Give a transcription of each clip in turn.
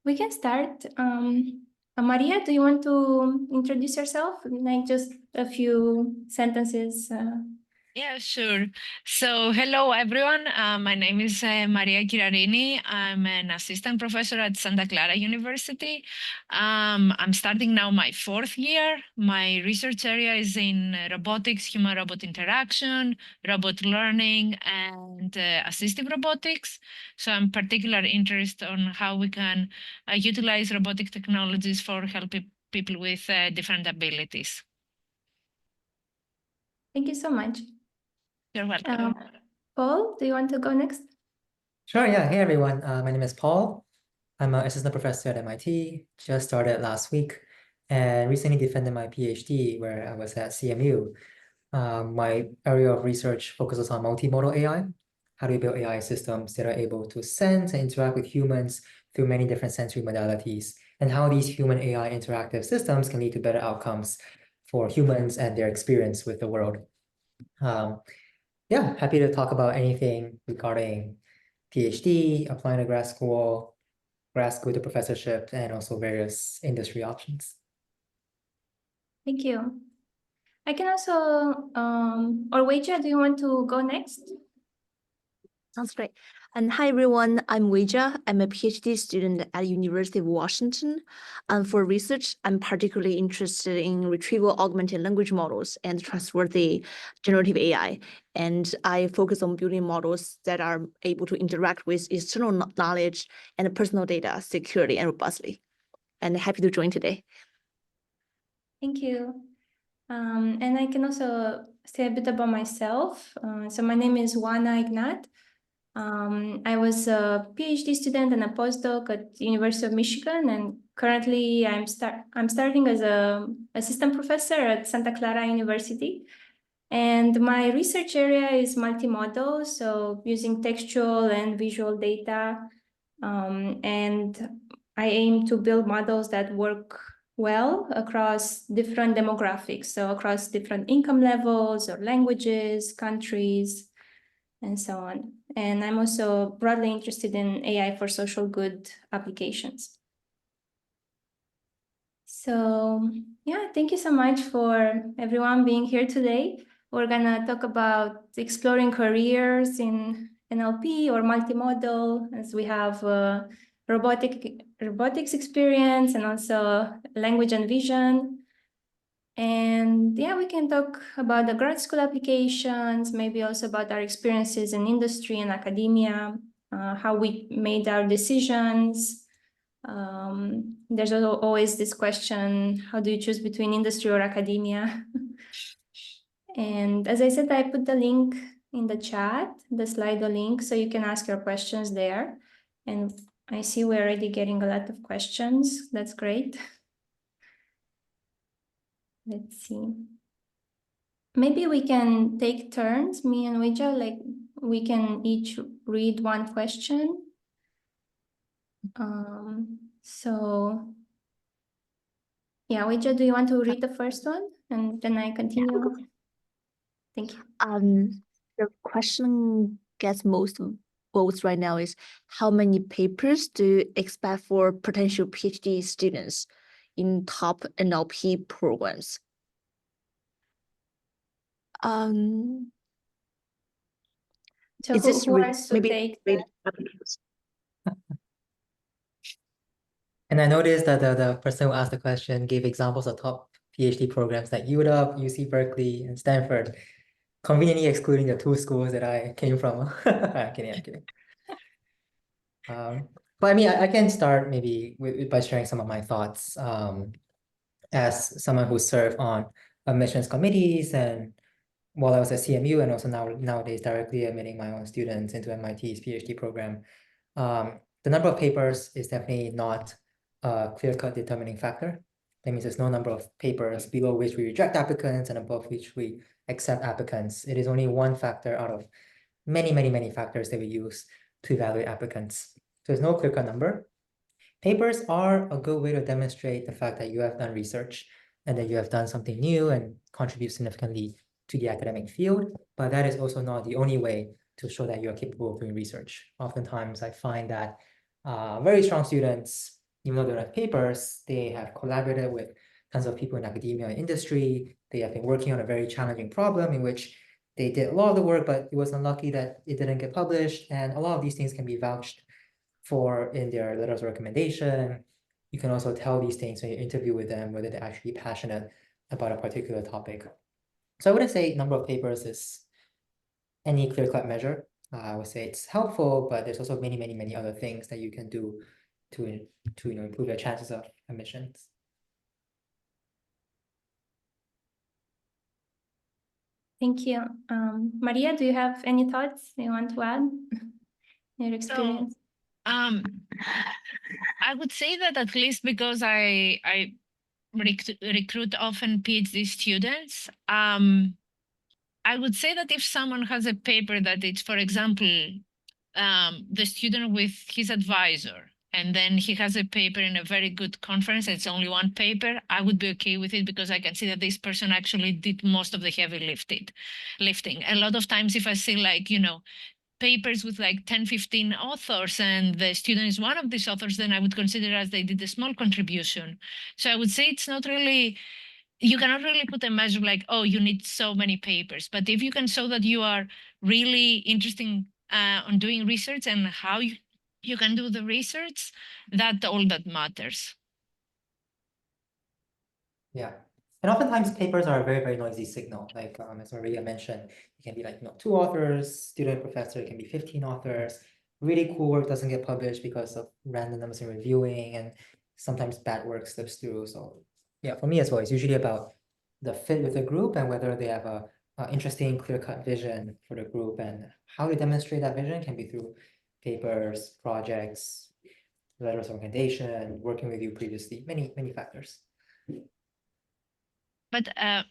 We can start. Maria, do you want to introduce yourself? Like just a few sentences. Yeah, sure. So, hello, everyone. My name is Maria Kyrarini. I'm an assistant professor at Santa Clara University. I'm starting now my 4th year. My research area is in robotics, human-robot interaction, robot learning, and assistive robotics. So I'm particularly interested on how we can utilize robotic technologies for helping people with different abilities. Thank you so much. You're welcome. Paul, do you want to go next? Sure, yeah. Hey, everyone. My name is Paul. I'm an assistant professor at MIT, just started last week, and recently defended my PhD where I was at CMU. My area of research focuses on multimodal AI. How do we build AI systems that are able to sense and interact with humans through many different sensory modalities, and how these human AI interactive systems can lead to better outcomes for humans and their experience with the world. Yeah, happy to talk about anything regarding PhD, applying to grad school to professorship, and also various industry options. Thank you. I can also, or Weijia, do you want to go next? Sounds great. And hi, everyone. I'm Weijia. I'm a PhD student at University of Washington. And for research, I'm particularly interested in retrieval augmented language models and trustworthy generative AI. And I focus on building models that are able to interact with external knowledge and personal data securely and robustly. And happy to join today. Thank you. And I can also say a bit about myself. So my name is Oana Ignat. I was a PhD student and a postdoc at the University of Michigan, and currently I'm starting as an assistant professor at Santa Clara University. And my research area is multimodal, so using textual and visual data. And I aim to build models that work well across different demographics, so across different income levels or languages, countries, and so on. And I'm also broadly interested in AI for social good applications. So yeah, thank you so much for everyone being here today. We're gonna talk about exploring careers in NLP or multimodal, as we have robotics experience and also language and vision. And yeah, we can talk about the grad school applications, maybe also about our experiences in industry and academia, how we made our decisions. There's always this question, how do you choose between industry or academia? And as I said, I put the link in the chat, the Slido link, so you can ask your questions there. And I see we're already getting a lot of questions. That's great. Let's see. Maybe we can take turns, me and Weijia, like we can each read one question. So yeah, Weijia, do you want to read the first one and then I continue? Yeah. Thank you. The question gets most votes right now is, how many papers do you expect for potential PhD students in top NLP programs? So is this who wants to take that? And I noticed that the person who asked the question gave examples of top PhD programs like UW, UC Berkeley, and Stanford, conveniently excluding the 2 schools that I came from. I'm kidding. But I mean, I can start maybe by sharing some of my thoughts as someone who served on admissions committees and while I was at CMU and also nowadays directly admitting my own students into MIT's PhD program. The number of papers is definitely not a clear-cut determining factor. That means there's no number of papers below which we reject applicants and above which we accept applicants. It is only one factor out of many factors that we use to evaluate applicants. So there's no clear-cut number. Papers are a good way to demonstrate the fact that you have done research and that you have done something new and contribute significantly to the academic field, but that is also not the only way to show that you're capable of doing research. Oftentimes, I find that very strong students even though they don't have papers, they have collaborated with tons of people in academia and industry. They have been working on a very challenging problem in which they did a lot of the work, but it was unlucky that it didn't get published. And a lot of these things can be vouched for in their letters of recommendation. You can also tell these things when you interview with them, whether they're actually passionate about a particular topic. So I wouldn't say number of papers is any clear-cut measure. I would say it's helpful, but there's also many, many, many other things that you can do to improve your chances of admissions. Thank you. Maria, do you have any thoughts you want to add? Your experience? I would say that at least because I recruit often PhD students, I would say that if someone has a paper that it's, for example, the student with his advisor, and then he has a paper in a very good conference, it's only one paper, I would be okay with it because I can see that this person actually did most of the heavy lifting. A lot of times if I see like, you know, papers with like 10, 15 authors and the student is one of these authors, then I would consider as they did a small contribution. So I would say it's not really, you cannot really put a measure like, oh, you need so many papers. But if you can show that you are really interested on doing research and how you can do the research, that all that matters. Yeah. And oftentimes papers are a very, very noisy signal. Like as Maria mentioned, it can be like, you know, 2 authors, student, professor, it can be 15 authors. Really cool work doesn't get published because of randomness in reviewing, and sometimes bad work slips through. So yeah, for me as well, it's usually about the fit with the group and whether they have a interesting, clear-cut vision for the group, and how to demonstrate that vision can be through papers, projects, letters of recommendation, working with you previously, many, many factors. But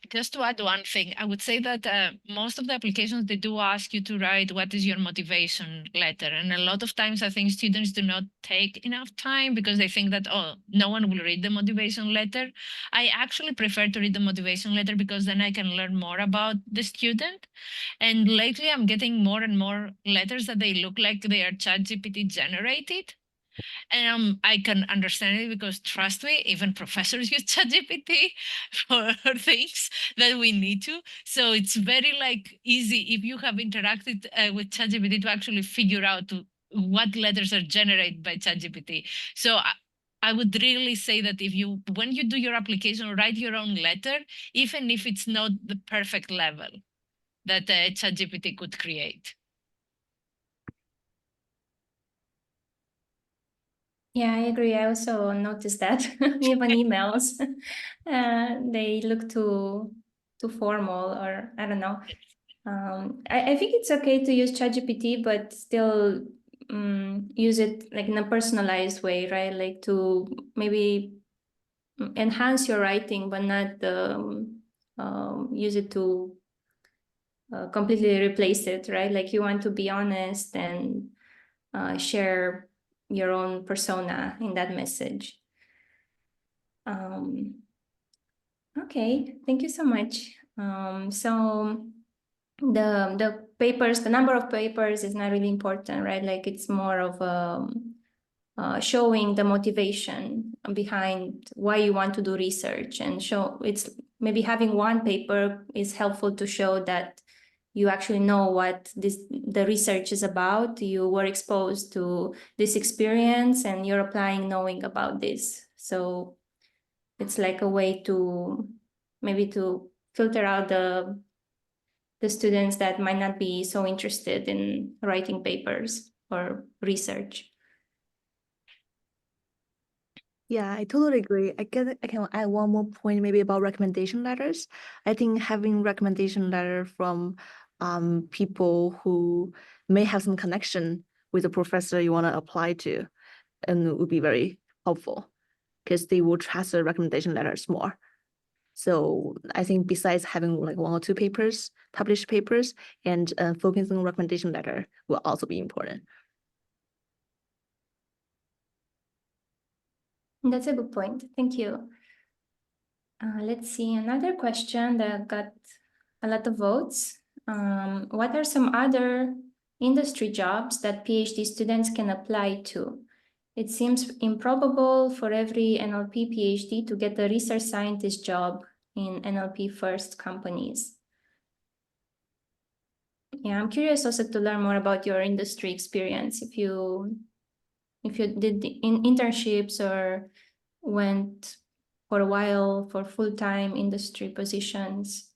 just to add one thing, I would say that most of the applications, they do ask you to write what is your motivation letter. And a lot of times I think students do not take enough time because they think that, oh, no one will read the motivation letter. I actually prefer to read the motivation letter because then I can learn more about the student. And lately I'm getting more and more letters that they look like they are ChatGPT generated. And I can understand it because, trust me, even professors use ChatGPT for things that we need to. So it's very like easy if you have interacted with ChatGPT to actually figure out what letters are generated by ChatGPT. So I would really say that if you, when you do your application, write your own letter, even if it's not the perfect level that ChatGPT could create. Yeah, I agree. I also noticed that even emails, they look too formal, or I don't know. I think it's okay to use ChatGPT, but still use it like in a personalized way, right? Like to maybe enhance your writing, but not use it to completely replace it, right? Like you want to be honest and share your own persona in that message. Okay, thank you so much. So the papers, the number of papers is not really important, right? Like it's more of showing the motivation behind why you want to do research, and show it's maybe having one paper is helpful to show that you actually know what the research is about. You were exposed to this experience and you're applying knowing about this. So it's like a way to maybe to filter out the students that might not be so interested in writing papers or research. Yeah, I totally agree. I can add one more point maybe about recommendation letters. I think having recommendation letter from people who may have some connection with the professor you want to apply to, and it would be very helpful because they will trust the recommendation letters more. So I think besides having like 1 or 2 papers, published papers, and focusing on recommendation letter will also be important. That's a good point. Thank you. Let's see, another question that got a lot of votes. What are some other industry jobs that PhD students can apply to? It seems improbable for every NLP PhD to get a research scientist job in NLP first companies. Yeah, I'm curious also to learn more about your industry experience. If you did internships or went for a while for full-time industry positions.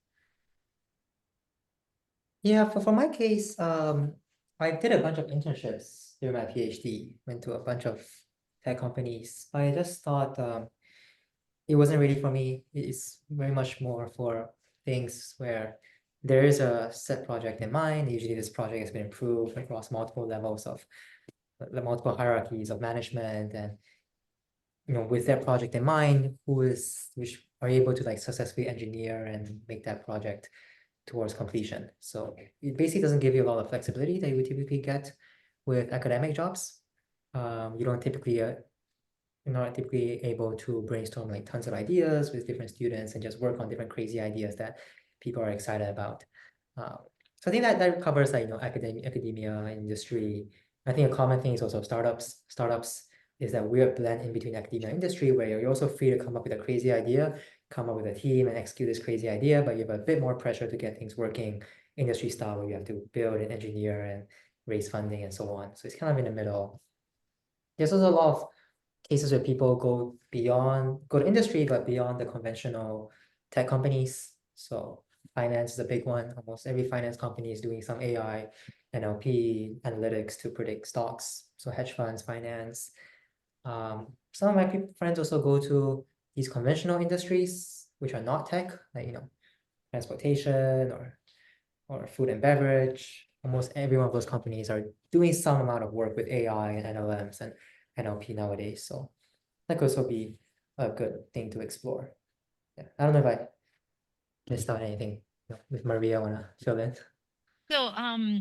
Yeah, for my case, I did a bunch of internships during my PhD, went to a bunch of tech companies. I just thought it wasn't really for me. It's very much more for things where there is a set project in mind. Usually this project has been improved across multiple levels of the multiple hierarchies of management, and with that project in mind, which are able to like successfully engineer and make that project towards completion. So it basically doesn't give you a lot of flexibility that you would typically get with academic jobs. You're not typically able to brainstorm like tons of ideas with different students and just work on different crazy ideas that people are excited about. So I think that covers like academia, industry. I think a common thing is also startups. Startups is that weird blend in between academia and industry where you're also free to come up with a crazy idea, come up with a team and execute this crazy idea, but you have a bit more pressure to get things working industry style where you have to build and engineer and raise funding and so on. So it's kind of in the middle. There's also a lot of cases where people go to industry, but beyond the conventional tech companies. So finance is a big one. Almost every finance company is doing some AI, NLP, analytics to predict stocks. So hedge funds, finance. Some of my friends also go to these conventional industries, which are not tech, like, transportation or food and beverage. Almost every one of those companies are doing some amount of work with AI and LLMs and NLP nowadays. So that could also be a good thing to explore. Yeah, I don't know if I missed out anything. If Maria wanna fill in. So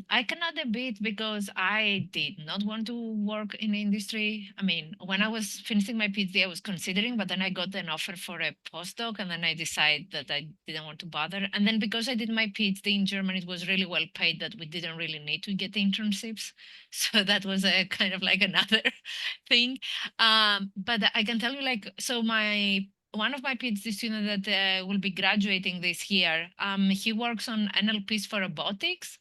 I cannot debate because I did not want to work in the industry. I mean, when I was finishing my PhD, I was considering, but then I got an offer for a postdoc, and then I decided that I didn't want to bother. And then because I did my PhD in Germany, it was really well paid that we didn't really need to get internships. So that was a kind of like another thing. But I can tell you, like, so one of my PhD students that will be graduating this year, he works on NLPs for robotics,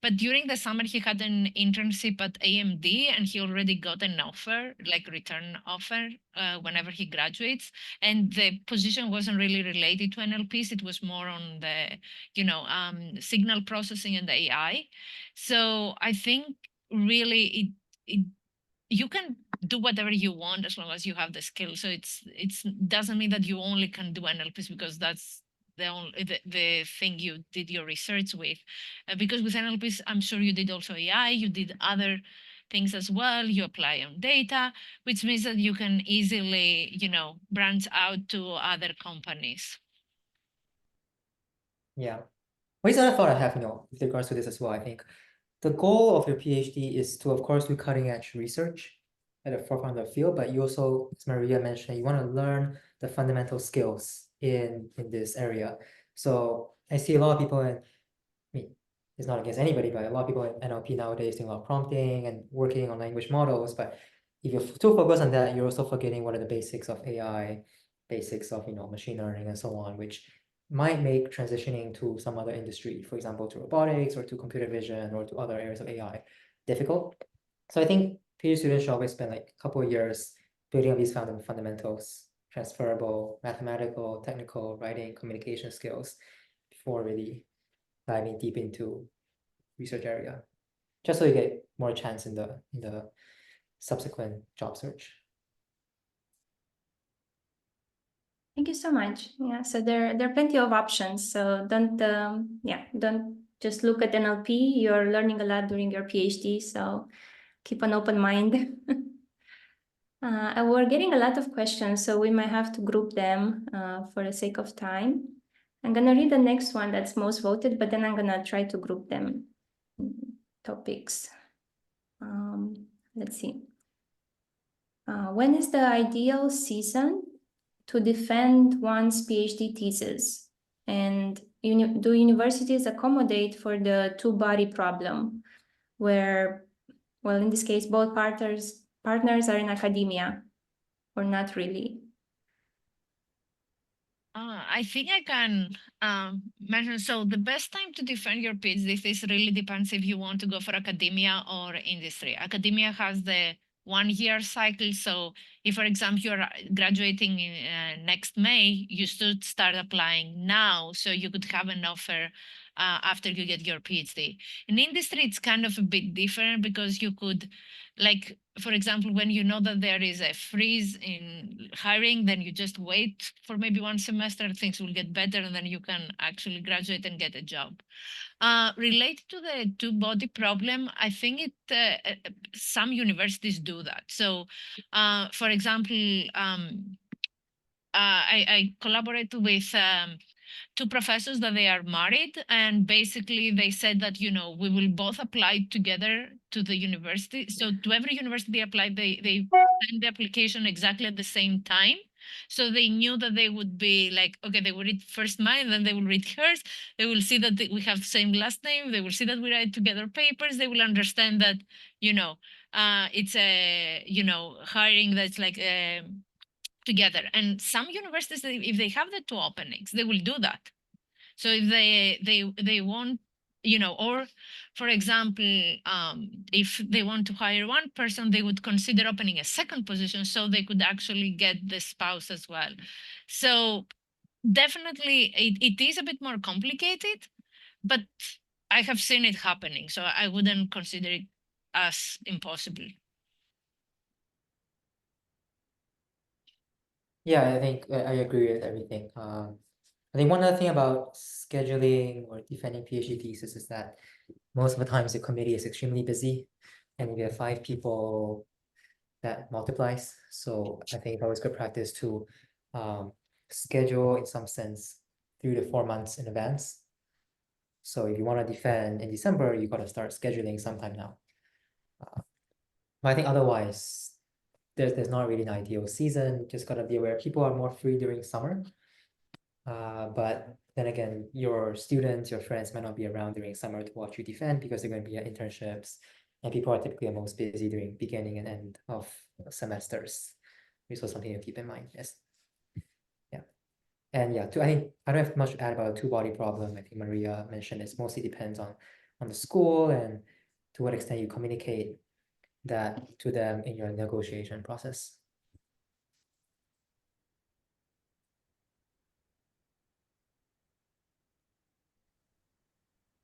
but during the summer he had an internship at AMD and he already got an offer, like return offer, whenever he graduates. And the position wasn't really related to NLPs. It was more on the, signal processing and AI. So I think really you can do whatever you want as long as you have the skill. So it's doesn't mean that you only can do NLPs because that's the thing you did your research with. Because with NLPs, I'm sure you did also AI, you did other things as well. You apply on data, which means that you can easily, branch out to other companies. Yeah. Well, here's another thought I have, with regards to this as well. I think the goal of your PhD is to, of course, do cutting edge research at the forefront of the field, but you also, as Maria mentioned, you want to learn the fundamental skills in this area. So I see a lot of people I mean, it's not against anybody, but a lot of people in NLP nowadays doing a lot of prompting and working on language models. But if you're too focused on that, you're also forgetting what are the basics of AI, basics of machine learning and so on, which might make transitioning to some other industry, for example, to robotics or to computer vision or to other areas of AI, difficult. So I think PhD students should always spend like a couple of years building up these fundamentals, transferable, mathematical, technical, writing, communication skills before really diving deep into research area, just so you get more chance in the subsequent job search. Thank you so much. Yeah, so there are plenty of options. So don't just look at NLP. You're learning a lot during your PhD, so keep an open mind. And we're getting a lot of questions, so we might have to group them for the sake of time. I'm gonna read the next one that's most voted, but then I'm gonna try to group them topics. Let's see. When is the ideal season to defend one's PhD thesis? And do universities accommodate for the two-body problem, where, well, in this case, both partners are in academia or not really? I think I can mention. So the best time to defend your PhD thesis really depends if you want to go for academia or industry. Academia has the 1 year cycle. So if, for example, you're graduating in, next May, you should start applying now. So you could have an offer after you get your PhD. In industry, it's kind of a bit different because you could, like, for example, when you know that there is a freeze in hiring, then you just wait for maybe 1 semester, things will get better, and then you can actually graduate and get a job. Related to the two-body problem, I think some universities do that. So, for example, I collaborate with 2 professors that they are married, and basically they said that, you know, we will both apply together to the university. So to every university they applied, they sent the application exactly at the same time. So they knew that they would be like, okay, they will read first mine, then they will read hers. They will see that we have the same last name. They will see that we write together papers. They will understand that, you know, it's a, you know, hiring that's like together. And some universities, if they have the 2 openings, they will do that. So if they want, you know, or for example, if they want to hire 1 person, they would consider opening a 2nd position so they could actually get the spouse as well. So definitely it is a bit more complicated, but I have seen it happening. So I wouldn't consider it as impossible. Yeah, I think I agree with everything. I think one other thing about scheduling or defending PhD thesis is that most of the times the committee is extremely busy, and if you have 5 people, that multiplies. So I think it's always good practice to schedule in some sense 3 to 4 months in advance. So if you want to defend in December, you got to start scheduling sometime now. But I think otherwise, there's not really an ideal season. Just gotta be aware people are more free during summer. But then again, your students, your friends might not be around during summer to watch you defend because they're going to be at internships, and people are typically most busy during beginning and end of semesters. This was something to keep in mind. Yes. Yeah. And yeah, I think I don't have much to add about a 2-body problem. I think Maria mentioned it mostly depends on the school and to what extent you communicate that to them in your negotiation process.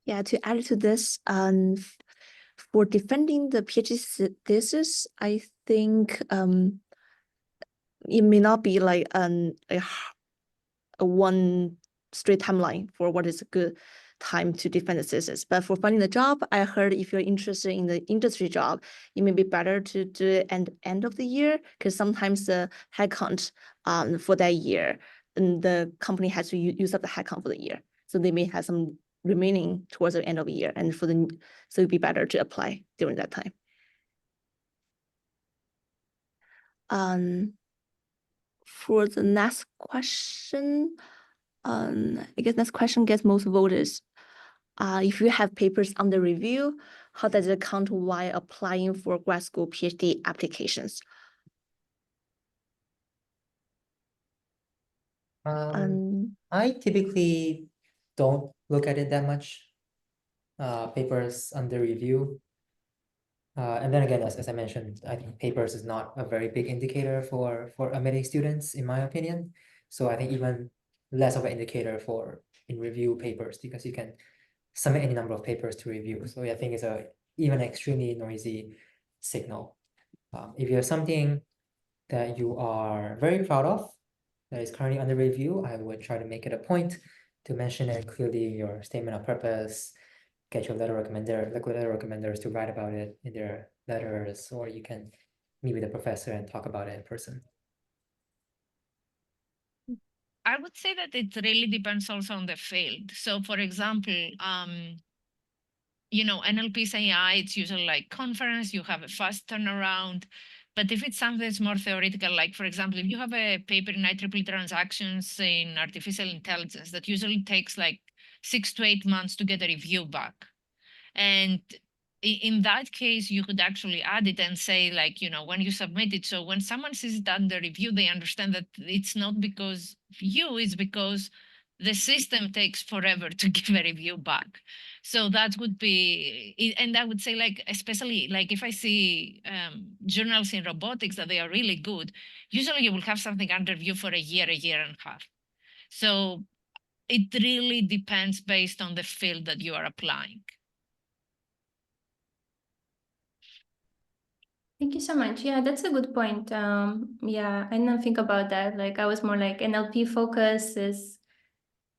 Yeah, to add to this, for defending the PhD thesis, I think it may not be like a one straight timeline for what is a good time to defend the thesis. But for finding the job, I heard if you're interested in the industry job, it may be better to do it at the end of the year, because sometimes the headcount for that year, and the company has to use up the headcount for the year. So they may have some remaining towards the end of the year, and so it'd be better to apply during that time. For the next question, I guess next question gets most votes. If you have papers under review, how does it count while applying for grad school PhD applications? I typically don't look at it that much. Papers under review. And then again, as I mentioned, I think papers is not a very big indicator for admitting students, in my opinion. So I think even less of an indicator for in review papers, because you can submit any number of papers to review. So I think it's even extremely noisy signal. If you have something that you are very proud of that is currently under review, I would try to make it a point to mention it clearly in your statement of purpose. Get your letter recommenders to write about it in their letters, or you can meet with the professor and talk about it in person. I would say that it really depends also on the field. So for example, you know, NLP's AI, it's usually like conference, you have a fast turnaround. But if it's something that's more theoretical, like for example, if you have a paper in IEEE transactions in artificial intelligence, that usually takes like 6 to 8 months to get a review back. And in that case, you could actually add it and say, like, you know, when you submit it, so when someone sees it under review, they understand that it's not because of you, it's because the system takes forever to give a review back. So that would be, and I would say, like, especially like if I see journals in robotics that they are really good, usually you will have something under review for a year and a half. So it really depends based on the field that you are applying. Thank you so much. Yeah, that's a good point. Yeah, I didn't think about that. Like I was more like NLP focus is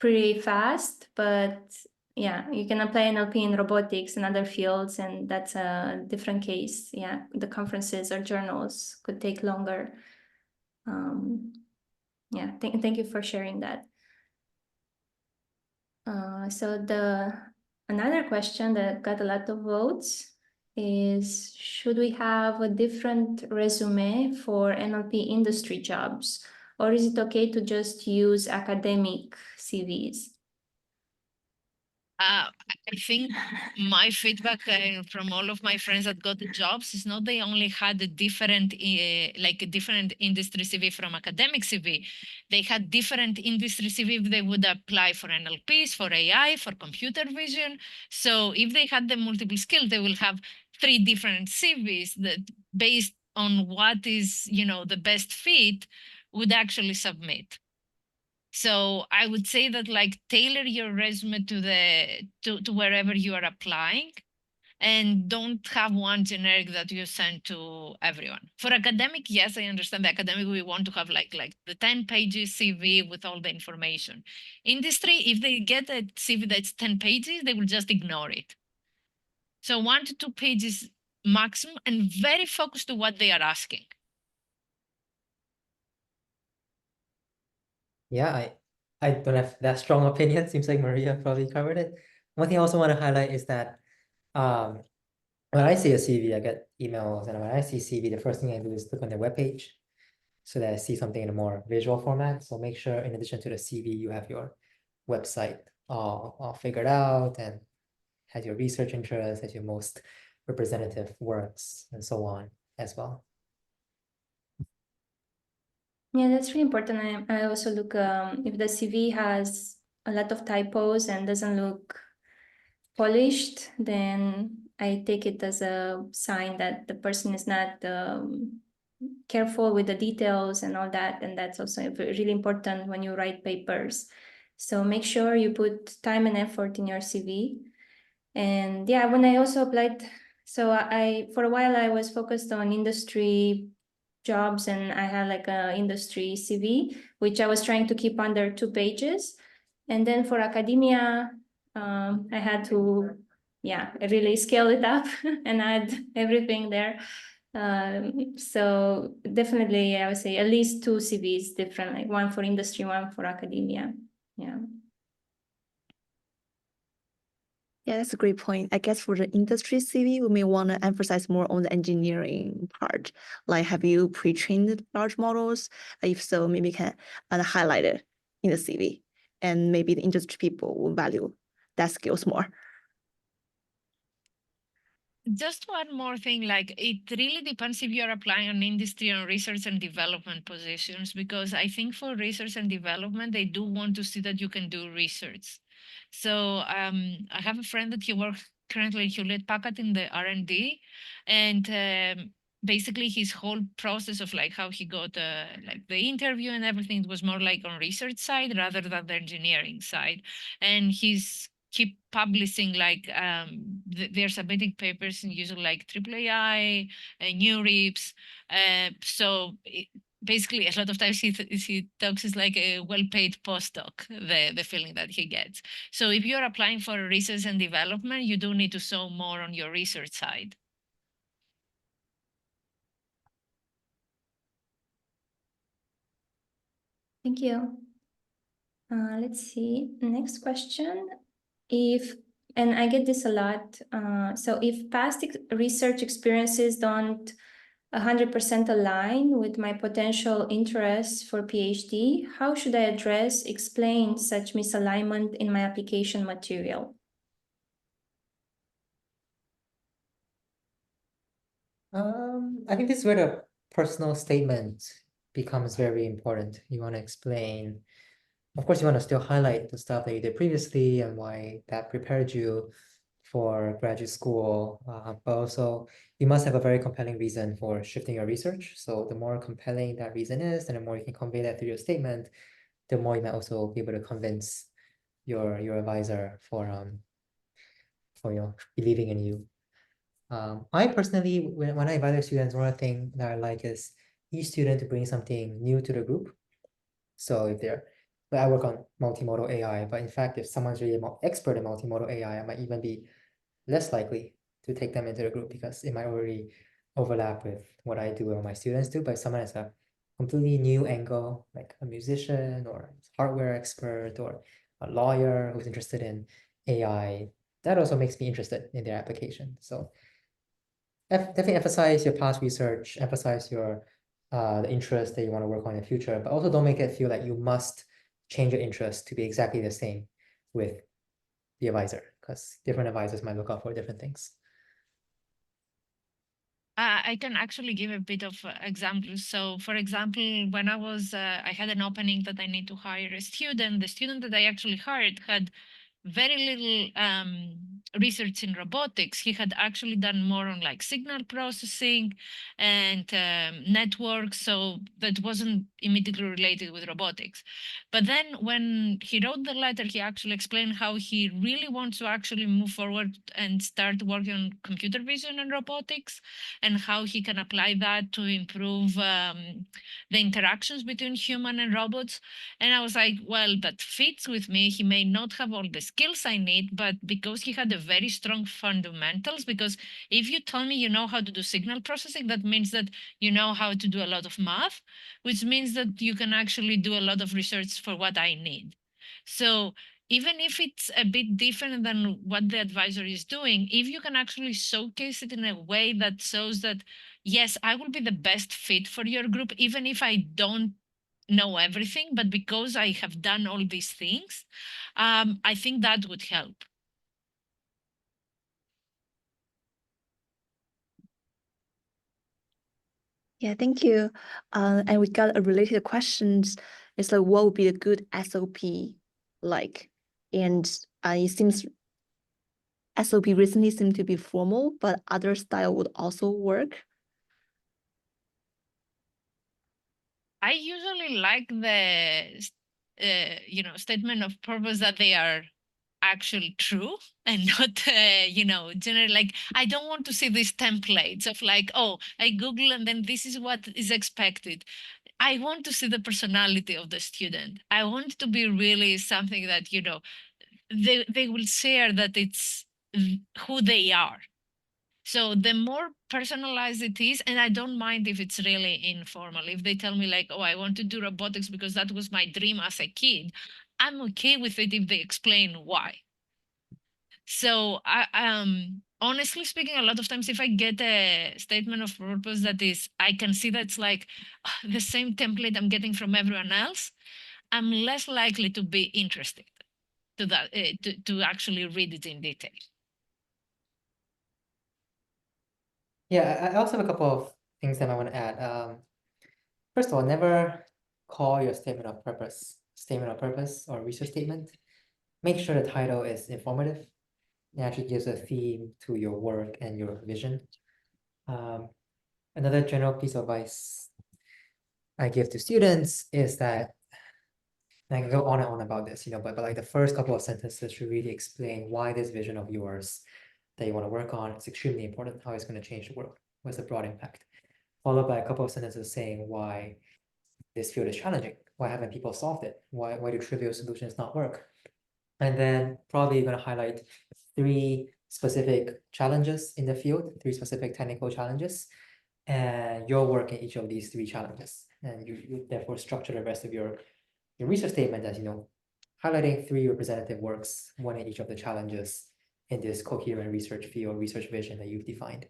pretty fast, but yeah, you can apply NLP in robotics and other fields, and that's a different case. Yeah, the conferences or journals could take longer. Yeah, thank you for sharing that. So another question that got a lot of votes is, should we have a different resume for NLP industry jobs, or is it okay to just use academic CVs? I think my feedback from all of my friends that got the jobs is not they only had a different, like a different industry CV from academic CV. They had different industry CV if they would apply for NLPs, for AI, for computer vision. So if they had the multiple skills, they will have 3 different CVs that based on what is, you know, the best fit would actually submit. So I would say that, like, tailor your resume to wherever you are applying, and don't have one generic that you send to everyone. For academic, yes, I understand the academic, we want to have like the 10 pages CV with all the information. Industry, if they get a CV that's 10 pages, they will just ignore it. So 1 to 2 pages maximum, and very focused to what they are asking. Yeah, I don't have that strong opinion. Seems like Maria probably covered it. One thing I also want to highlight is that when I see a CV, I get emails, and when I see CV, the first thing I do is look on their webpage so that I see something in a more visual format. So make sure, in addition to the CV, you have your website all figured out and has your research interests, has your most representative works, and so on as well. Yeah, that's really important. I also look if the CV has a lot of typos and doesn't look polished, then I take it as a sign that the person is not careful with the details and all that. And that's also really important when you write papers. So make sure you put time and effort in your CV. And yeah, when I also applied, so I for a while I was focused on industry jobs, and I had like a industry CV, which I was trying to keep under 2 pages. And then for academia, I had to, yeah, really scale it up and add everything there. So definitely, I would say at least 2 CVs different, like 1 for industry, 1 for academia. Yeah. Yeah, that's a great point. I guess for the industry CV, we may want to emphasize more on the engineering part. Like, have you pre-trained large models? If so, maybe can highlight it in the CV, and maybe the industry people will value that skills more. Just one more thing, like, it really depends if you're applying on industry or research and development positions, because I think for research and development, they do want to see that you can do research. So I have a friend that he works currently, Hewlett Packard in the R&D, and basically his whole process of like how he got like the interview and everything was more like on research side rather than the engineering side. And he's keep publishing, like they're submitting papers in usually like AAAI and new RIPS. So basically, a lot of times he talks is like a well-paid postdoc, the feeling that he gets. So if you're applying for research and development, you do need to show more on your research side. Thank you. Let's see. Next question. And I get this a lot. So if past research experiences don't 100% align with my potential interests for PhD, how should I explain such misalignment in my application material? I think this is where the personal statement becomes very important. You want to explain, of course, you want to still highlight the stuff that you did previously and why that prepared you for graduate school, but also you must have a very compelling reason for shifting your research. So the more compelling that reason is, and the more you can convey that through your statement, the more you might also be able to convince your advisor for believing in you. I personally, when I evaluate students, one of the things that I like is each student to bring something new to the group. So if they're, like I work on multimodal AI, but in fact, if someone's really expert in multimodal AI, I might even be less likely to take them into the group because it might already overlap with what I do or my students do. But if someone has a completely new angle, like a musician or hardware expert or a lawyer who's interested in AI, that also makes me interested in their application. So definitely emphasize your past research, emphasize your the interest that you want to work on in the future, but also don't make it feel like you must change your interest to be exactly the same with the advisor, because different advisors might look out for different things. I can actually give a bit of examples. So, for example, when I had an opening that I need to hire a student. The student that I actually hired had very little research in robotics. He had actually done more on like signal processing and networks, so that wasn't immediately related with robotics. But then when he wrote the letter, he actually explained how he really wants to actually move forward and start working on computer vision and robotics, and how he can apply that to improve the interactions between human and robots. And I was like, well, that fits with me. He may not have all the skills I need, but because he had a very strong fundamentals, because if you tell me you know how to do signal processing, that means that you know how to do a lot of math, which means that you can actually do a lot of research for what I need. So even if it's a bit different than what the advisor is doing, if you can actually showcase it in a way that shows that, yes, I will be the best fit for your group, even if I don't know everything, but because I have done all these things, I think that would help. Yeah, thank you. And we got a related questions. It's like, what would be a good SOP like? And it seems SOP recently seemed to be formal, but other style would also work. I usually like the statement of purpose that they are actually true and not general. Like, I don't want to see these templates of like, oh, I Google and then this is what is expected. I want to see the personality of the student. I want it to be really something that they will share, that it's who they are. So the more personalized it is, and I don't mind if it's really informal. If they tell me like, oh, I want to do robotics because that was my dream as a kid, I'm okay with it if they explain why. So honestly speaking, a lot of times if I get a statement of purpose that is, I can see that's like the same template I'm getting from everyone else, I'm less likely to be interested to that to actually read it in detail. Yeah, I also have a couple of things that I want to add. First of all, never call your statement of purpose or research statement. Make sure the title is informative. It actually gives a theme to your work and your vision. Another general piece of advice I give to students is that, and I can go on and on about this, but like the first couple of sentences should really explain why this vision of yours that you want to work on is extremely important, how it's going to change the world, what's the broad impact, followed by a couple of sentences saying why this field is challenging, why haven't people solved it, why do trivial solutions not work, and then probably you're going to highlight 3 specific challenges in the field, 3 specific technical challenges, and your work in each of these 3 challenges, and you therefore structure the rest of your research statement as highlighting 3 representative works, one in each of the challenges in this coherent research field, research vision that you've defined.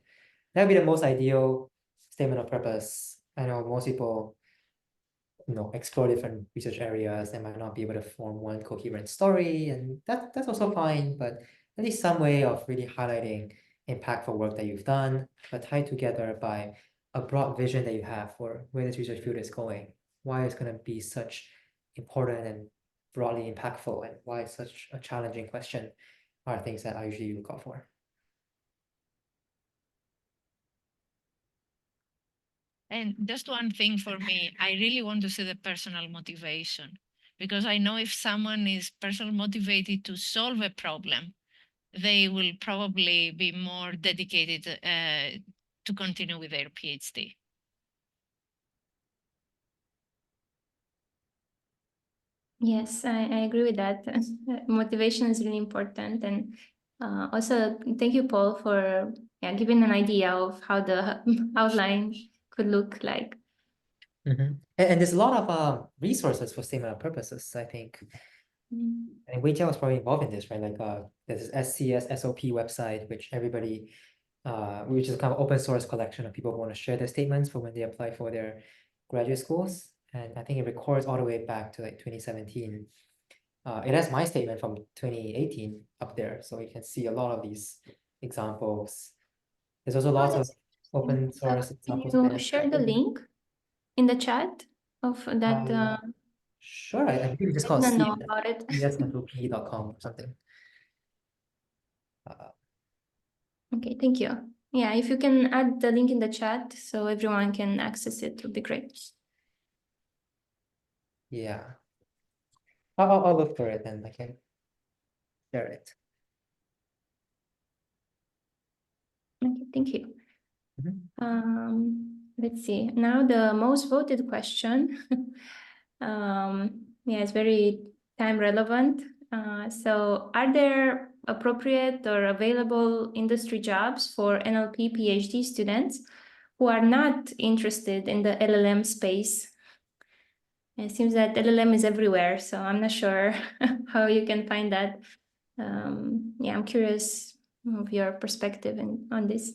That would be the most ideal statement of purpose. I know most people, explore different research areas and might not be able to form one coherent story, and that's also fine, but at least some way of really highlighting impactful work that you've done, but tied together by a broad vision that you have for where this research field is going, why it's going to be such important and broadly impactful, and why it's such a challenging question are things that I usually look out for. And just one thing for me, I really want to see the personal motivation, because I know if someone is personally motivated to solve a problem, they will probably be more dedicated to continue with their PhD. Yes, I agree with that. Motivation is really important. And also, thank you, Paul, for giving an idea of how the outline could look like. And there's a lot of resources for statement of purposes, I think. And Weijia was probably involved in this, right? Like there's this SCS SOP website, which everybody, which is kind of open source collection of people who want to share their statements for when they apply for their graduate schools. And I think it records all the way back to like 2017. It has my statement from 2018 up there, so you can see a lot of these examples. There's also lots of open source examples. Can you share the link in the chat of that? Sure, I think it's just I called didn't know about it. csnlp.com or something. Okay, thank you. Yeah, if you can add the link in the chat so everyone can access it, would be great. Yeah. I'll look for it and I can share it. Okay, thank you. Let's see. Now the most voted question. Yeah, it's very time relevant. So are there appropriate or available industry jobs for NLP PhD students who are not interested in the LLM space? It seems that LLM is everywhere, so I'm not sure how you can find that. Yeah, I'm curious of your perspective on this.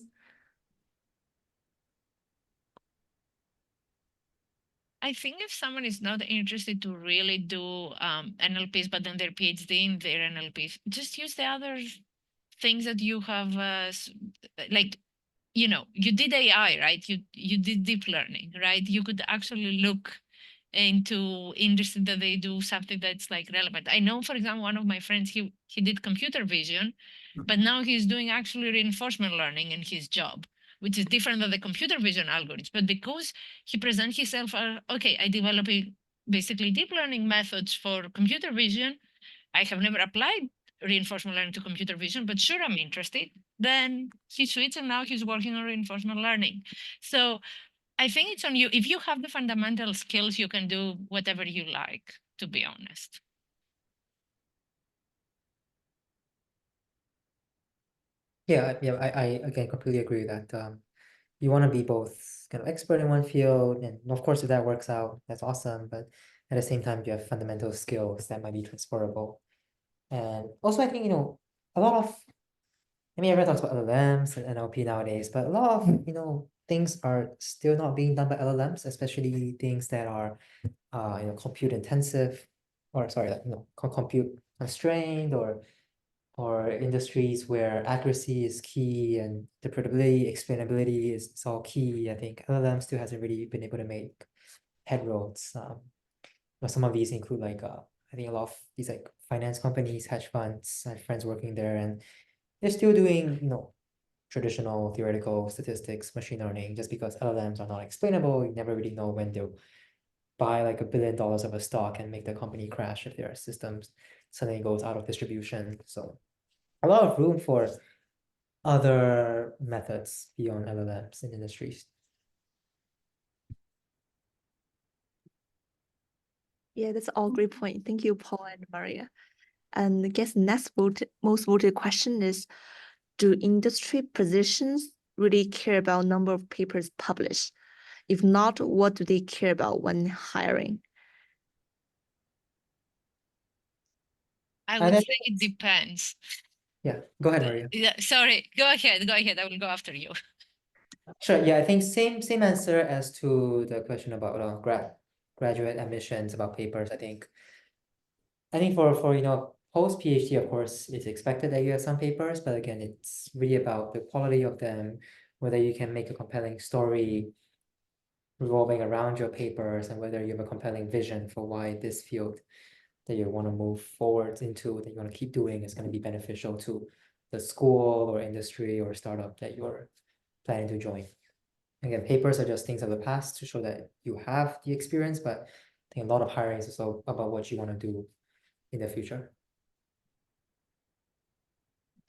I think if someone is not interested to really do NLPs, but then their PhD in their NLPs, just use the other things that you have, like, you know, you did AI, right? You did deep learning, right? You could actually look into industry that they do something that's like relevant. I know, for example, one of my friends, he did computer vision, but now he's doing actually reinforcement learning in his job, which is different than the computer vision algorithms. But because he presents himself, okay, I develop basically deep learning methods for computer vision. I have never applied reinforcement learning to computer vision, but sure, I'm interested. Then he switched and now he's working on reinforcement learning. So I think it's on you. If you have the fundamental skills, you can do whatever you like, to be honest. Yeah, I again completely agree that you want to be both kind of expert in one field, and of course if that works out, that's awesome. But at the same time, you have fundamental skills that might be transferable. And also, I think a lot of, I mean, everyone talks about LLMs and NLP nowadays, but a lot of things are still not being done by LLMs, especially things that are compute intensive, or sorry, like compute constrained, or industries where accuracy is key and interpretability, explainability is all key. I think LLM still hasn't really been able to make headroads. But some of these include like I think a lot of these like finance companies, hedge funds. I have friends working there, and they're still doing traditional theoretical statistics, machine learning. Just because LLMs are not explainable, you never really know when they'll buy like $1 billion of a stock and make the company crash if their systems suddenly goes out of distribution. So a lot of room for other methods beyond LLMs in industries. Yeah, that's all great point. Thank you, Paul and Maria. And I guess next most voted question is, do industry positions really care about number of papers published? If not, what do they care about when hiring? I would say it depends. Yeah, go ahead, Maria. Yeah, sorry, go ahead. I will go after you. Sure. Yeah, I think same answer as to the question about graduate admissions, about papers. I think for post PhD, of course, it's expected that you have some papers, but again, it's really about the quality of them, whether you can make a compelling story revolving around your papers, and whether you have a compelling vision for why this field that you want to move forward into, that you want to keep doing, is going to be beneficial to the school or industry or startup that you're planning to join. Again, papers are just things of the past to show that you have the experience, but I think a lot of hiring is also about what you want to do in the future.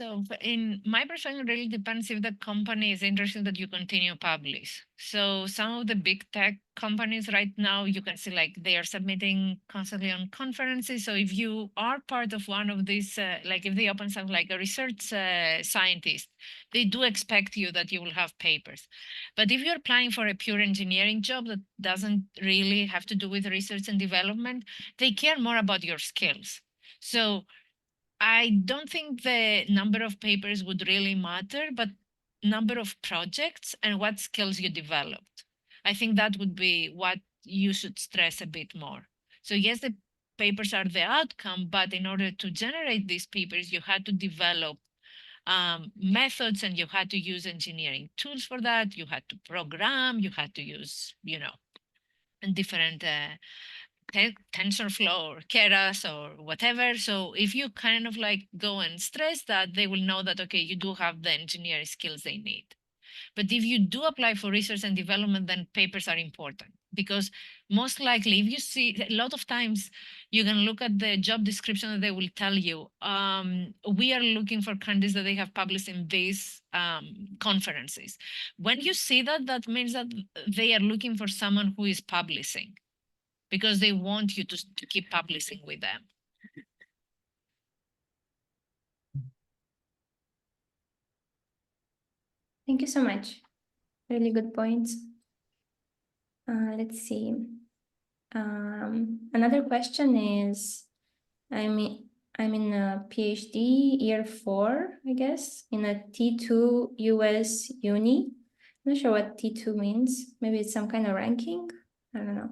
So in my perspective, it really depends if the company is interested that you continue publish. So some of the big tech companies right now, you can see like they are submitting constantly on conferences. So if you are part of one of these, like if they open something like a research scientist, they do expect you that you will have papers. But if you're applying for a pure engineering job that doesn't really have to do with research and development, they care more about your skills. So I don't think the number of papers would really matter, but number of projects and what skills you developed. I think that would be what you should stress a bit more. So yes, the papers are the outcome, but in order to generate these papers, you had to develop methods, and you had to use engineering tools for that. You had to program, you had to use, different TensorFlow or Keras or whatever. So if you kind of like go and stress that, they will know that, okay, you do have the engineering skills they need. But if you do apply for research and development, then papers are important, because most likely, if you see a lot of times, you can look at the job description and they will tell you, we are looking for candidates that they have published in these conferences. When you see that, that means that they are looking for someone who is publishing, because they want you to keep publishing with them. Thank you so much. Really good points. Let's see. Another question is, I'm in a PhD year 4, I guess, in a T2 US uni. I'm not sure what T2 means. Maybe it's some kind of ranking. I don't know.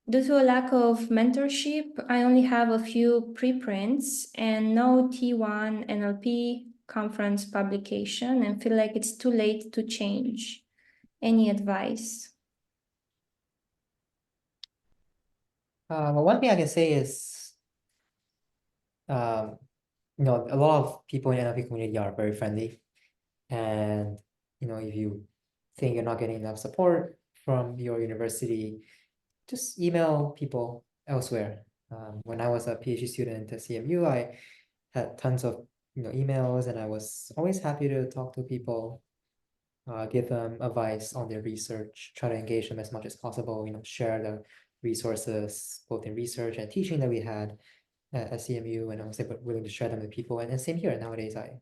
Due to a lack of mentorship, I only have a few preprints and no T1 NLP conference publication, and feel like it's too late to change. Any advice? Well, one thing I can say is, a lot of people in the NLP community are very friendly. And, if you think you're not getting enough support from your university, just email people elsewhere. When I was a PhD student at CMU, I had tons of, emails, and I was always happy to talk to people, give them advice on their research, try to engage them as much as possible, share the resources, both in research and teaching that we had at CMU, and I was willing to share them with people. And same here. Nowadays, I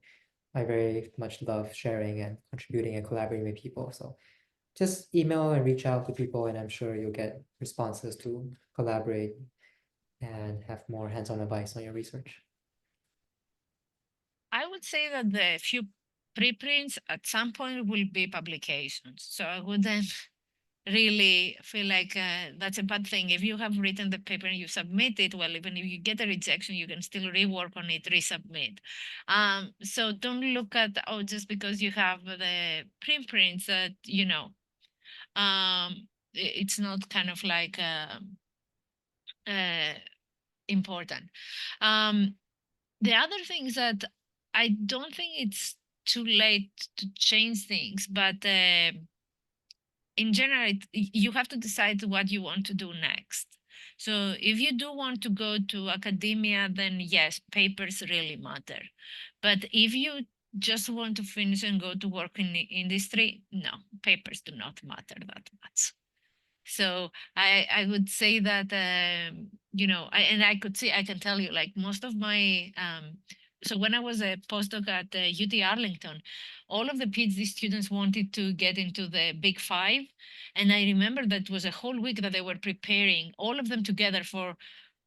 very much love sharing and contributing and collaborating with people. So just email and reach out to people, and I'm sure you'll get responses to collaborate and have more hands-on advice on your research. I would say that the few preprints at some point will be publications. So I wouldn't really feel like that's a bad thing. If you have written the paper and you submit it, well, even if you get a rejection, you can still rework on it, resubmit. So don't look at, oh, just because you have the preprints that, it's not kind of like important. The other thing is that I don't think it's too late to change things, but in general, you have to decide what you want to do next. So if you do want to go to academia, then yes, papers really matter. But if you just want to finish and go to work in the industry, no, papers do not matter that much. So I would say that, I can tell you, like, most of my, so when I was a postdoc at UT Arlington, all of the PhD students wanted to get into the big 5. And I remember that it was a whole week that they were preparing, all of them together, for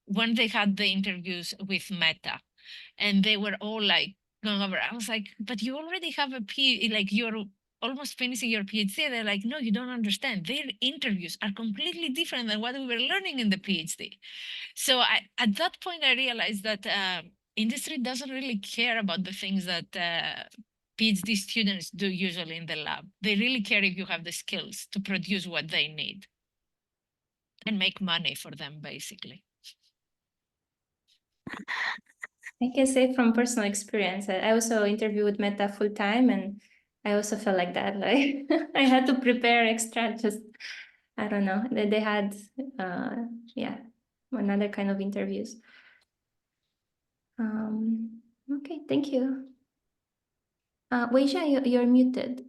when they had the interviews with Meta. And they were all like going over. I was like, but you already have a like you're almost finishing your PhD, they're like, no, you don't understand. Their interviews are completely different than what we were learning in the PhD. So at that point, I realized that industry doesn't really care about the things that PhD students do usually in the lab. They really care if you have the skills to produce what they need and make money for them, basically. I can say from personal experience, I also interview with Meta full time, and I also felt like that. Like I had to prepare extra. Just I don't know. They had, yeah, another kind of interviews. Okay, thank you. Weijia, you're muted.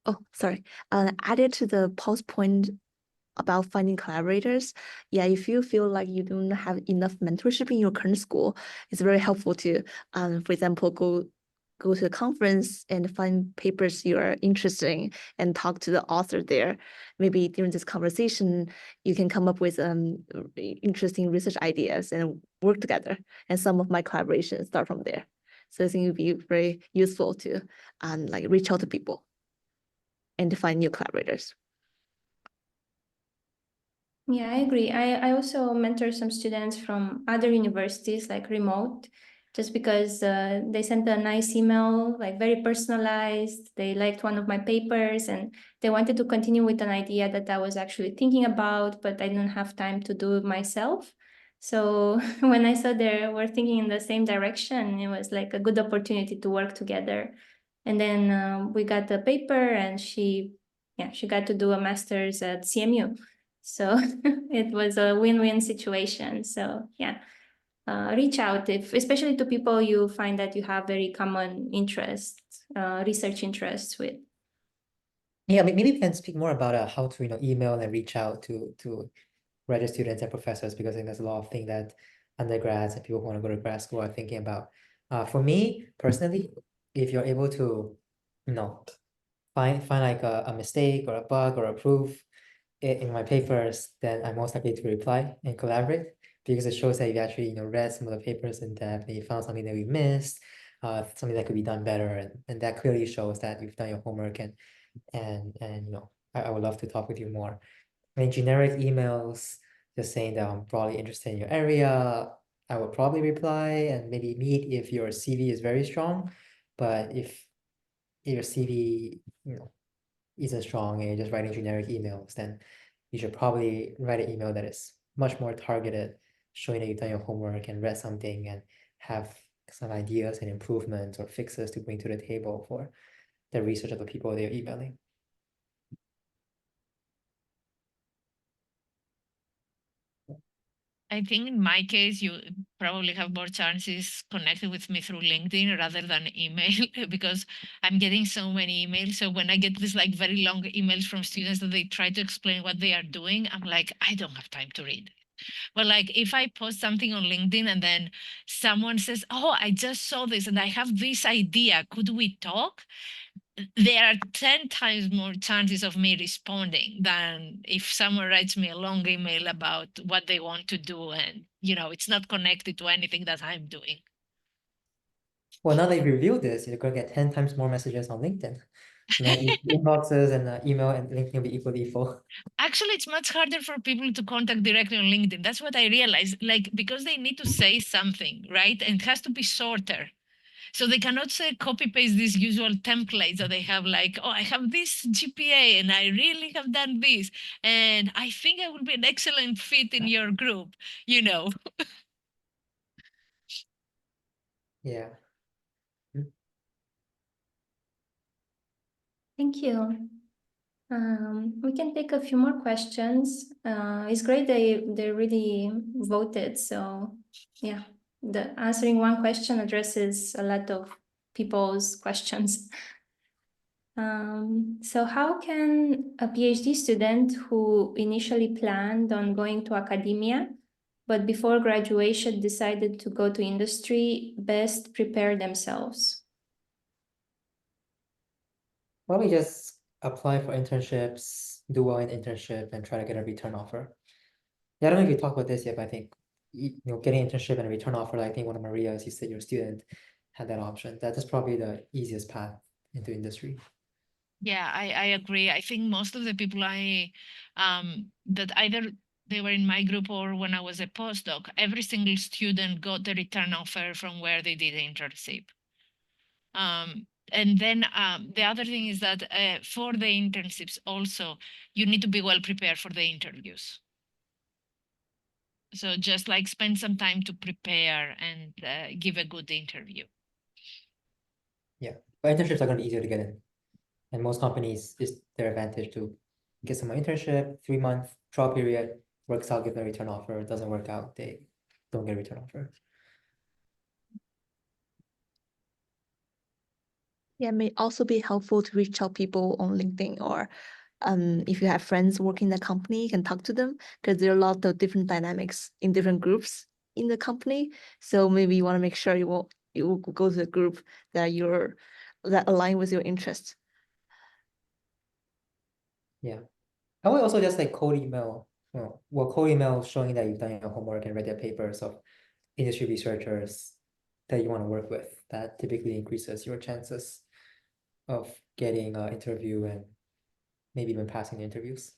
Oh, sorry. Added to the Paul's point about finding collaborators. Yeah, if you feel like you don't have enough mentorship in your current school, it's very helpful to, for example, go to a conference and find papers you are interested in and talk to the author there. Maybe during this conversation, you can come up with interesting research ideas and work together. And some of my collaborations start from there. So I think it would be very useful to like reach out to people and to find new collaborators. Yeah, I agree. I also mentor some students from other universities, like remote, just because they sent a nice email, like very personalized. They liked one of my papers and they wanted to continue with an idea that I was actually thinking about, but I didn't have time to do it myself. So when I saw they were thinking in the same direction, it was like a good opportunity to work together. And then we got the paper, and she got to do a master's at CMU. So it was a win-win situation. So yeah, reach out especially to people you find that you have very common interests, research interests with. Yeah, maybe we can speak more about how to email and reach out to graduate students and professors, because I think there's a lot of things that undergrads and people who want to go to grad school are thinking about. For me personally, if you're able to find like a mistake or a bug or a proof in my papers, then I'm most likely to reply and collaborate, because it shows that you've actually read some of the papers in depth and you found something that we missed, something that could be done better, and that clearly shows that you've done your homework, and I would love to talk with you more. I mean, generic emails just saying that I'm probably interested in your area, I would probably reply and maybe meet if your CV is very strong. But if your CV isn't strong and you're just writing generic emails, then you should probably write an email that is much more targeted, showing that you've done your homework and read something and have some ideas and improvements or fixes to bring to the table for the research of the people that you're emailing. I think in my case, you probably have more chances connected with me through LinkedIn rather than email, because I'm getting so many emails. So when I get these like very long emails from students that they try to explain what they are doing, I'm like, I don't have time to read. But like if I post something on LinkedIn and then someone says, oh, I just saw this and I have this idea, could we talk? There are 10 times more chances of me responding than if someone writes me a long email about what they want to do and it's not connected to anything that I'm doing. Well, now that you've reviewed this, you're going to get 10 times more messages on LinkedIn. Inboxes and email and LinkedIn will be equally full. Actually, it's much harder for people to contact directly on LinkedIn. That's what I realized, like, because they need to say something, right? And it has to be shorter. So they cannot say copy paste these usual templates that they have, like, oh, I have this GPA and I really have done this. And I think I will be an excellent fit in your group, Yeah. Thank you. We can take a few more questions. It's great they really voted. So yeah, the answering one question addresses a lot of people's questions. So how can a PhD student who initially planned on going to academia, but before graduation decided to go to industry, best prepare themselves? Probably just apply for internships, do well in internship, and try to get a return offer. Yeah, I don't know if you talked about this yet, but I think getting an internship and a return offer, like I think one of Maria's, you said your student had that option. That is probably the easiest path into industry. Yeah, I agree. I think most of the people that either they were in my group or when I was a postdoc, every single student got the return offer from where they did the internship. And then the other thing is that for the internships also, you need to be well prepared for the interviews. So just like spend some time to prepare and give a good interview. Yeah, but internships are going to be easier to get in. And most companies, it's their advantage to get someone internship, 3-month trial period, works out, give them a return offer. It doesn't work out, they don't get a return offer. Yeah, it may also be helpful to reach out people on LinkedIn, or if you have friends working in the company, you can talk to them, because there are a lot of different dynamics in different groups in the company. So maybe you want to make sure you will go to the group that align with your interests. Yeah. I would also just like cold email, cold email showing that you've done your homework and read their papers of industry researchers that you want to work with. That typically increases your chances of getting an interview and maybe even passing the interviews.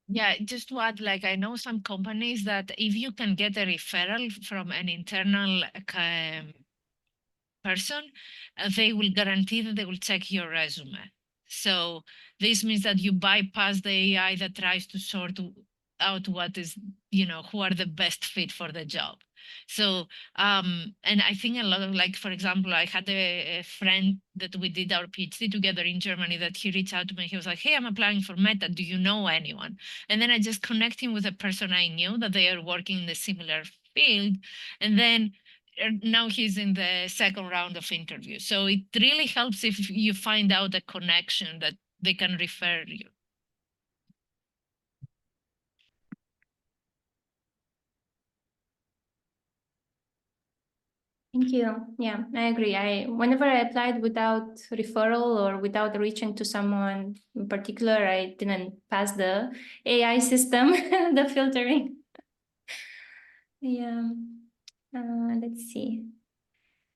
Yeah, just to add, like I know some companies that if you can get a referral from an internal person, they will guarantee that they will check your resume. So this means that you bypass the AI that tries to sort out what is, who are the best fit for the job. So, and I think a lot of, like, for example, I had a friend that we did our PhD together in Germany that he reached out to me. He was like, hey, I'm applying for Meta. Do you know anyone? And then I just connect him with a person I knew that they are working in a similar field. And then now he's in the second round of interviews. So it really helps if you find out a connection that they can refer you. Thank you. Yeah, I agree. Whenever I applied without referral or without reaching to someone in particular, I didn't pass the AI system, the filtering. Yeah. Let's see.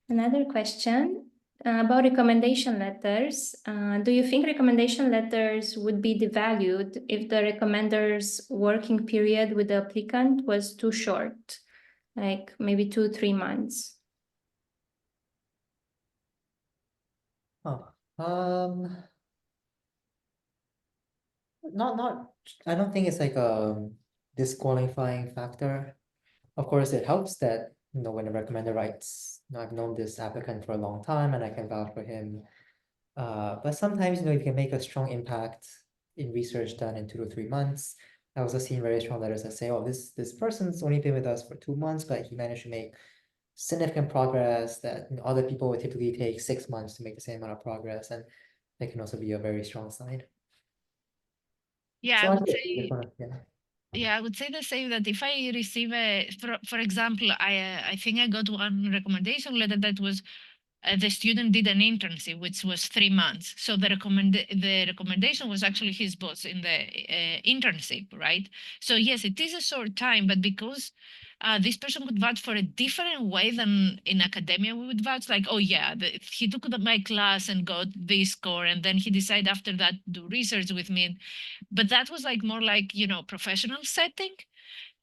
Another question about recommendation letters. Do you think recommendation letters would be devalued if the recommender's working period with the applicant was too short, like maybe 2-3 months? Oh, not. I don't think it's like a disqualifying factor. Of course, it helps that when a recommender writes, I've known this applicant for a long time and I can vouch for him. But sometimes if you can make a strong impact in research done in 2 to 3 months. I also seen very strong letters that say, oh, this person's only been with us for 2 months, but he managed to make significant progress that other people would typically take 6 months to make the same amount of progress, and that can also be a very strong sign. Yeah, So I would say. yeah. Yeah, I would say the same, that if I receive for example, I think I got one recommendation letter that was the student did an internship, which was 3 months. So the recommendation was actually his boss in the internship, right? So yes, it is a short time, but because this person would vouch for a different way than in academia we would vouch, like, oh yeah, he took my class and got this score, and then he decided after that to do research with me. But that was like more like, professional setting.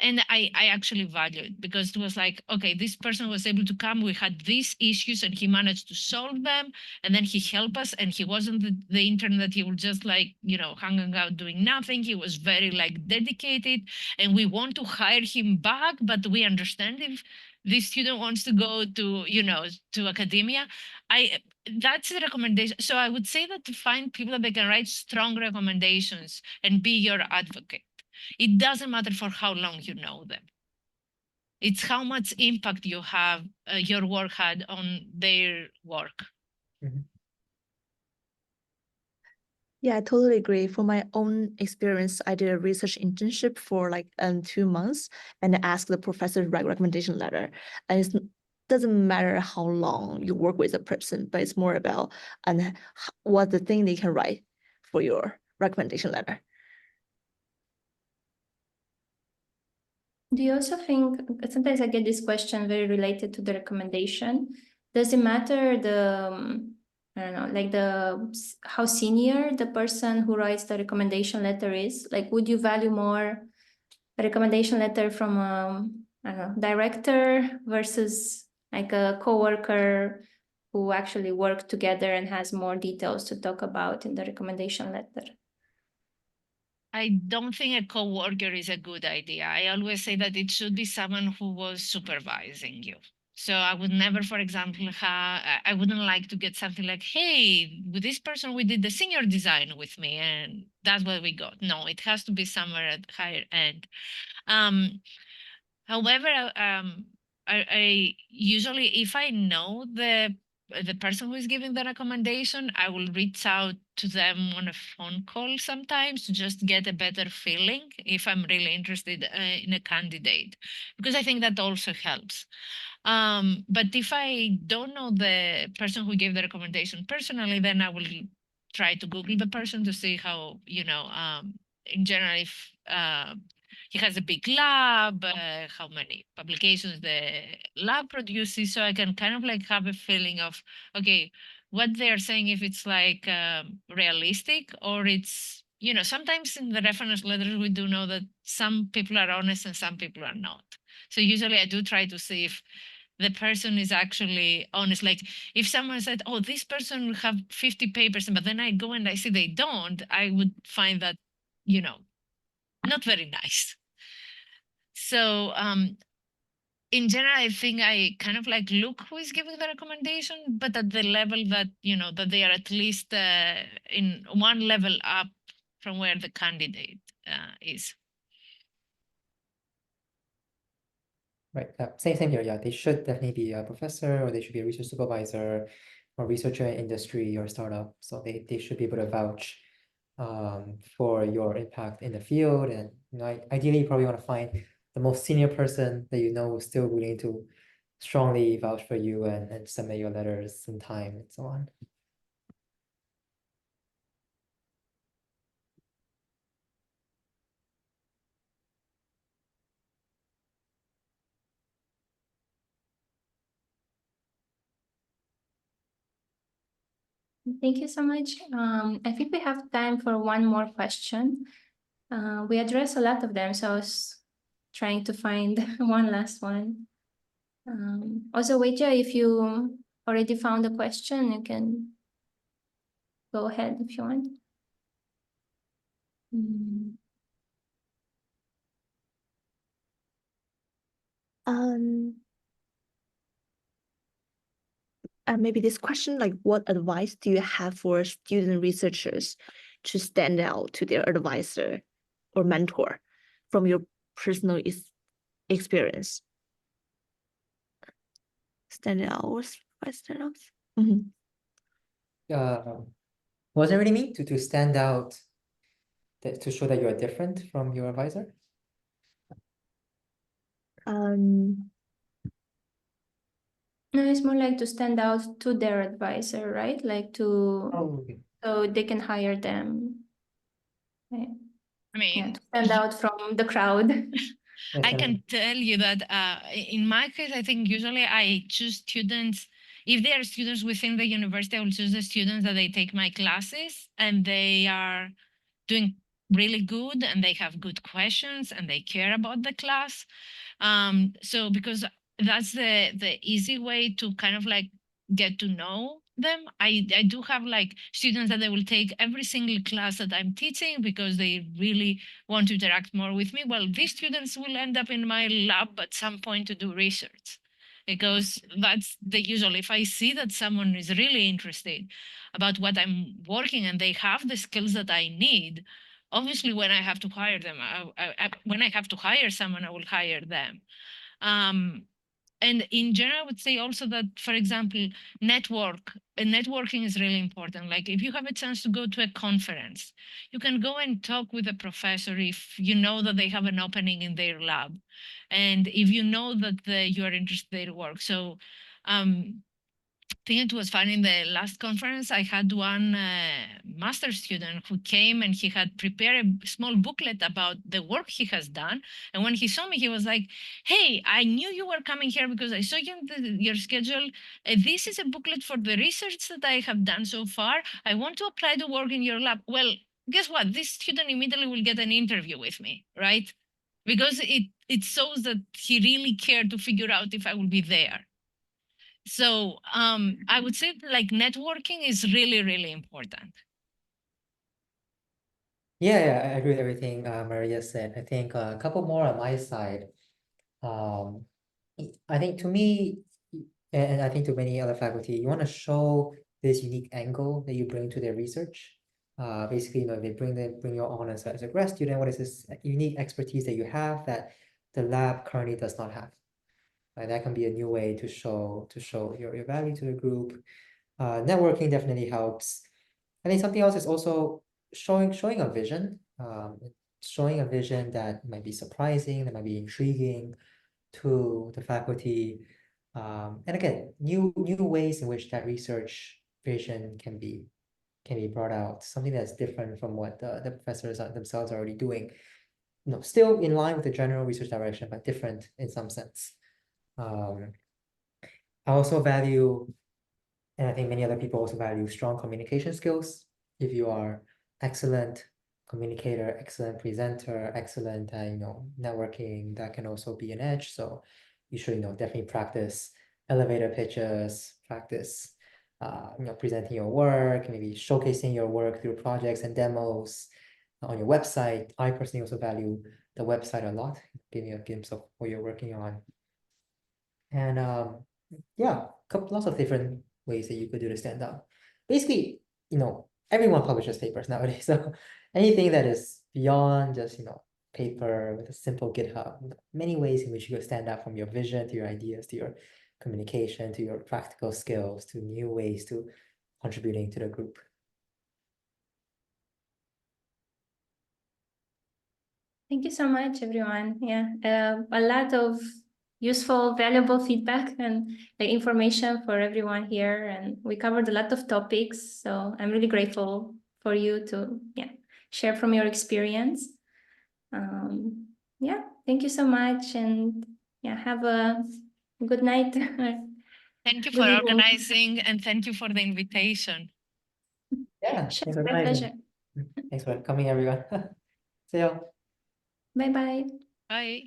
And I actually value it, because it was like, okay, this person was able to come, we had these issues and he managed to solve them, and then he helped us, and he wasn't the intern that he was just like, hanging out doing nothing. He was very like dedicated, and we want to hire him back, but we understand if this student wants to go to, to academia. That's the recommendation. So I would say that to find people that they can write strong recommendations and be your advocate. It doesn't matter for how long you know them. It's how much impact you have, your work had on their work. Mm-hmm. Yeah, I totally agree. For my own experience, I did a research internship for like 2 months, and I asked the professor to write recommendation letter. And it doesn't matter how long you work with a person, but it's more about what the thing they can write for your recommendation letter. Do you also think, sometimes I get this question very related to the recommendation, does it matter I don't know, like how senior the person who writes the recommendation letter is. Like, would you value more a recommendation letter from I don't know, director versus like a coworker who actually work together and has more details to talk about in the recommendation letter? I don't think a coworker is a good idea. I always say that it should be someone who was supervising you. So I would never, for example, I wouldn't like to get something like, hey, with this person, we did the senior design with me, and that's what we got. No, it has to be somewhere at higher end. However, I usually, if I know the person who is giving the recommendation, I will reach out to them on a phone call sometimes to just get a better feeling if I'm really interested in a candidate, because I think that also helps. But if I don't know the person who gave the recommendation personally, then I will try to Google the person to see how, in general, if he has a big lab, how many publications the lab produces, so I can kind of like have a feeling of, okay, what they're saying, if it's like realistic or it's, sometimes in the reference letters, we do know that some people are honest and some people are not. So usually I do try to see if the person is actually honest. Like if someone said, oh, this person will have 50 papers, but then I go and I see they don't, I would find that, not very nice. So in general, I think I kind of like look who is giving the recommendation, but at the level that, that they are at least in one level up from where the candidate is. Right. Same here. Yeah, they should definitely be a professor, or they should be a research supervisor, or researcher in industry or startup. So they should be able to vouch for your impact in the field. And ideally, you probably want to find the most senior person that who's still willing to strongly vouch for you and submit your letters in time and so on. Thank you so much. I think we have time for one more question. We addressed a lot of them, so I was trying to find one last one. Also, Weijia, if you already found a question, you can go ahead if you want. Maybe this question, like, what advice do you have for student researchers to stand out to their advisor or mentor from your personal experience? Stand out, why stand out? What does it really mean to stand out, to show that you're different from your advisor? No, it's more like to stand out to their advisor, right? Like Okay. so they can hire them. Right? I mean, yeah, to stand out from the crowd. I can tell you that in my case, I think usually I choose students. If they are students within the university, I will choose the students that they take my classes and they are doing really good and they have good questions and they care about the class. So because that's the easy way to kind of like get to know them. I do have like students that they will take every single class that I'm teaching because they really want to interact more with me. Well, these students will end up in my lab at some point to do research, because that's the usual. If I see that someone is really interested about what I'm working and they have the skills that I need, obviously when I have to hire them, when I have to hire someone, I will hire them. And in general, I would say also that, for example, networking is really important. Like if you have a chance to go to a conference, you can go and talk with a professor if you know that they have an opening in their lab, and if you know that you are interested in their work. So think it was fun in the last conference. I had one master's student who came and he had prepared a small booklet about the work he has done. And when he saw me, he was like, hey, I knew you were coming here because I saw you in your schedule. This is a booklet for the research that I have done so far. I want to apply to work in your lab. Well, guess what? This student immediately will get an interview with me, right? Because it shows that he really cared to figure out if I will be there. So I would say like networking is really, really important. Yeah, I agree with everything Maria said. I think a couple more on my side. I think to me, and I think to many other faculty, you want to show this unique angle that you bring to their research. Basically, you know, they bring you on as a grad student. What is this unique expertise that you have that the lab currently does not have? Right? That can be a new way to show your value to the group. Networking definitely helps. I think something else is also showing a vision. Showing a vision that might be surprising, that might be intriguing to the faculty. And again, new ways in which that research vision can be brought out, something that's different from what the professors themselves are already doing. You know, still in line with the general research direction, but different in some sense. I also value, and I think many other people also value, strong communication skills. If you are excellent communicator, excellent presenter, excellent you know, networking, that can also be an edge. So you should, you know, definitely practice elevator pitches, practice you know, presenting your work, maybe showcasing your work through projects and demos on your website. I personally also value the website a lot, giving you a glimpse of what you're working on. And yeah, lots of different ways that you could do to stand out. Basically, you know, everyone publishes papers nowadays. So anything that is beyond just, you know, paper with a simple GitHub, many ways in which you could stand out, from your vision to your ideas to your communication to your practical skills to new ways to contributing to the group. Thank you so much, everyone. Yeah, a lot of useful, valuable feedback and information for everyone here. And we covered a lot of topics. So I'm really grateful for you to share from your experience. Yeah, thank you so much. And yeah, have a good night. Thank you Good for evening. organizing and thank you for the invitation. Yeah, Sure, thanks for my organizing. pleasure. Thanks for coming, everyone. See you. Bye-bye. Bye.